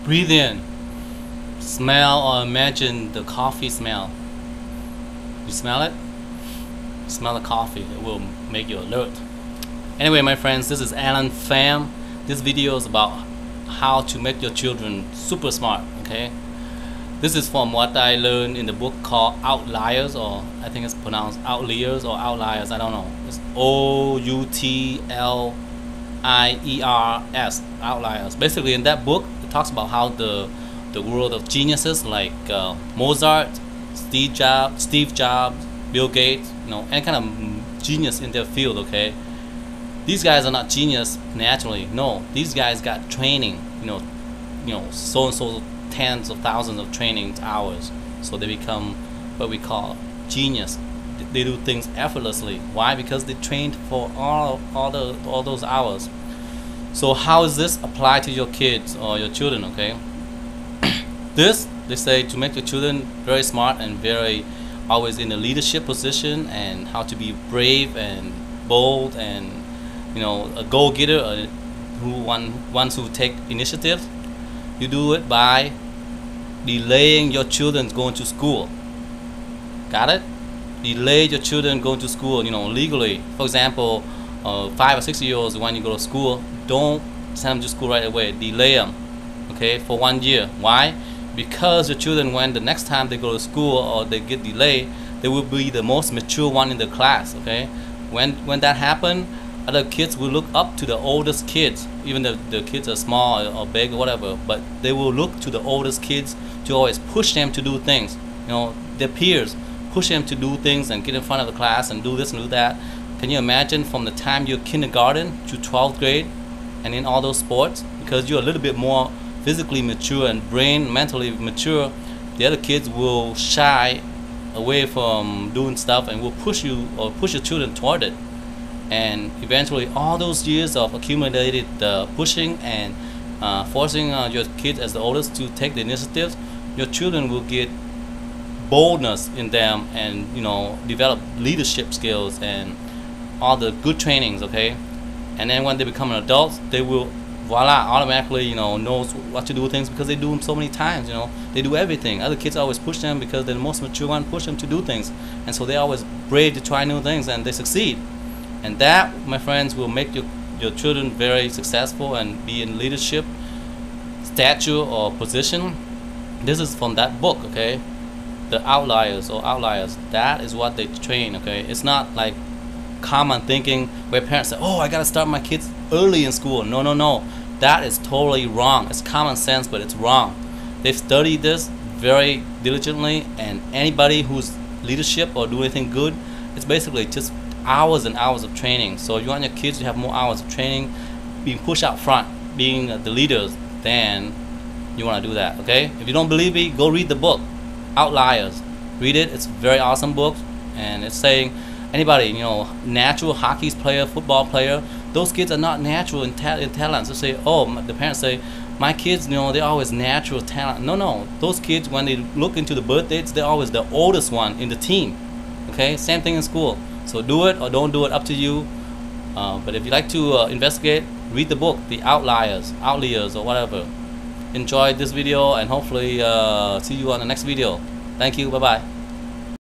Breathe in, smell or imagine the coffee smell. You smell it? Smell the coffee. It will make you alert. Anyway, my friends, this is Alan Pham. This video is about how to make your children super smart. Okay, this is from what I learned in the book called Outliers, or I think it's pronounced Outliers or Outliers. I don't know. It's OUTLIERS, Outliers. Basically, in that book, it talks about how the world of geniuses like Mozart, Steve Jobs, Bill Gates, any kind of genius in their field. Okay, these guys are not genius naturally. No, these guys got training. So and so tens of thousands of training hours, so they become what we call genius. They do things effortlessly. Why? Because they trained for all those hours. So how is this applied to your kids or your children? Okay, this, they say, to make your children very smart and very always in a leadership position, and how to be brave and bold and a go-getter, ones who take initiative. You do it by delaying your children going to school. Got it? Delay your children going to school, legally. For example, 5 or 6 year olds, when you go to school, don't send them to school right away. Delay them, okay, for 1 year. Why? Because your children, when the next time they go to school or they get delayed, they will be the most mature one in the class. Okay, when that happens, other kids will look up to the oldest kids, even if the kids are small or big or whatever, but they will look to the oldest kids to always push them to do things. Their peers push them to do things and get in front of the class and do this and do that. Can you imagine from the time you're kindergarten to 12th grade and in all those sports, because you're a little bit more physically mature and mentally mature, the other kids will shy away from doing stuff and will push you or push your children toward it. And eventually, all those years of accumulated pushing and forcing your kids as the oldest to take the initiatives, your children will get boldness in them and develop leadership skills and all the good trainings. Okay, and then when they become an adult, they will automatically knows what to do with things, because they do them so many times. They do everything. Other kids always push them because they're the most mature one, push them to do things, and so they're always brave to try new things, and they succeed. And that, my friends, will make your children very successful and be in leadership stature or position. This is from that book. Okay, the Outliers or Outliers. That is what they train. Okay, it's not like common thinking where parents say, oh, I gotta start my kids early in school. No, that is totally wrong. It's common sense, but it's wrong. They've studied this very diligently, and anybody who's leadership or do anything good, it's basically just hours and hours of training. So if you want your kids to have more hours of training, being pushed out front, being the leaders, then you want to do that. Okay, if you don't believe me, go read the book Outliers. Read it. It's a very awesome book, and it's saying anybody, natural hockey player, football player, those kids are not natural in talents. They say, oh, the parents say, my kids, they're always natural talent. No, those kids, when they look into the birth dates, they're always the oldest one in the team. Okay, same thing in school. So do it or don't do it, up to you. But if you like to investigate, read the book, the Outliers, or whatever. Enjoy this video, and hopefully see you on the next video. Thank you. Bye-bye.